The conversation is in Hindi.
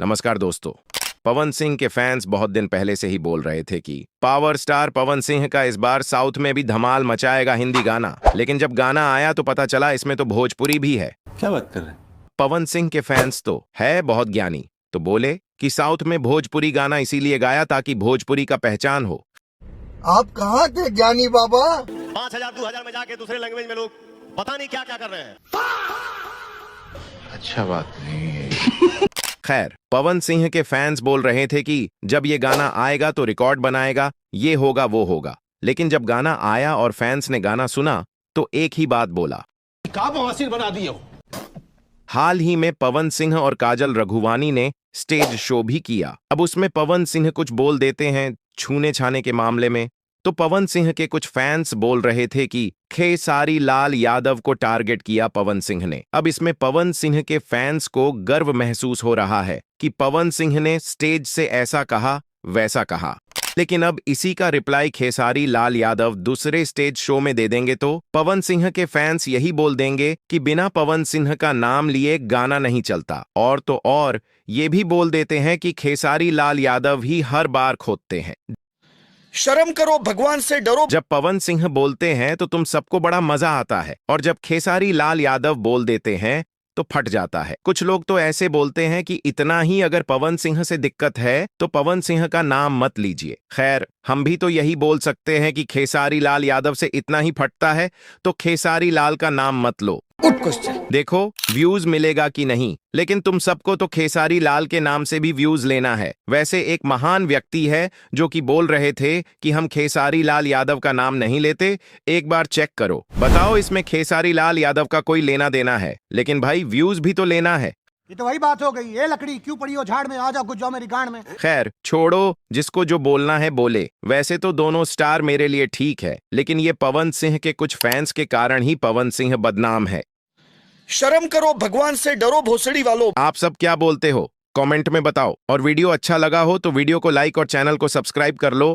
नमस्कार दोस्तों। पवन सिंह के फैंस बहुत दिन पहले से ही बोल रहे थे कि पावर स्टार पवन सिंह का इस बार साउथ में भी धमाल मचाएगा हिंदी गाना। लेकिन जब गाना आया तो पता चला इसमें तो भोजपुरी भी है। क्या बात कर रहे हैं? पवन सिंह के फैंस तो है बहुत ज्ञानी, तो बोले कि साउथ में भोजपुरी गाना इसीलिए गाया ताकि भोजपुरी का पहचान हो। आप कहाँ थे ज्ञानी बाबा? 5,000 2,000 में जाके दूसरे लैंग्वेज में लोग पता नहीं क्या क्या कर रहे हैं। अच्छा बात नहीं है। खैर, पवन सिंह के फैंस बोल रहे थे कि जब ये गाना आएगा तो रिकॉर्ड बनाएगा, ये होगा वो होगा। लेकिन जब गाना आया और फैंस ने गाना सुना तो एक ही बात बोला, का बवासीर बना दिए हो। हाल ही में पवन सिंह और काजल रघुवानी ने स्टेज शो भी किया। अब उसमें पवन सिंह कुछ बोल देते हैं छूने छाने के मामले में, तो पवन सिंह के कुछ फैंस बोल रहे थे कि खेसारी लाल यादव को टारगेट किया पवन सिंह ने। अब इसमें पवन सिंह के फैंस को गर्व महसूस हो रहा है कि पवन सिंह ने स्टेज से ऐसा कहा वैसा कहा। लेकिन अब इसी का रिप्लाई खेसारी लाल यादव दूसरे स्टेज शो में दे देंगे तो पवन सिंह के फैंस यही बोल देंगे कि बिना पवन सिंह का नाम लिए गाना नहीं चलता। और तो और ये भी बोल देते हैं कि खेसारी लाल यादव ही हर बार खोदते हैं। शर्म करो, भगवान से डरो। जब पवन सिंह बोलते हैं तो तुम सबको बड़ा मजा आता है, और जब खेसारी लाल यादव बोल देते हैं तो फट जाता है। कुछ लोग तो ऐसे बोलते हैं कि इतना ही अगर पवन सिंह से दिक्कत है तो पवन सिंह का नाम मत लीजिए। खैर, हम भी तो यही बोल सकते हैं कि खेसारी लाल यादव से इतना ही फटता है तो खेसारी लाल का नाम मत लो। देखो व्यूज मिलेगा कि नहीं, लेकिन तुम सबको तो खेसारी लाल के नाम से भी व्यूज लेना है। वैसे एक महान व्यक्ति है जो कि बोल रहे थे कि हम खेसारी लाल यादव का नाम नहीं लेते। एक बार चेक करो, बताओ इसमें खेसारी लाल यादव का कोई लेना देना है? लेकिन भाई व्यूज भी तो लेना है। ये तो वही बात हो गई, ये लकड़ी क्यों पड़ी हो झाड़ में, आ जाओ कुछ जाओ मेरी गांड में। खैर छोड़ो, जिसको जो बोलना है बोले। वैसे तो दोनों स्टार मेरे लिए ठीक है, लेकिन ये पवन सिंह के कुछ फैंस के कारण ही पवन सिंह बदनाम है। शर्म करो, भगवान से डरो भोसड़ी वालों। आप सब क्या बोलते हो कमेंट में बताओ, और वीडियो अच्छा लगा हो तो वीडियो को लाइक और चैनल को सब्सक्राइब कर लो।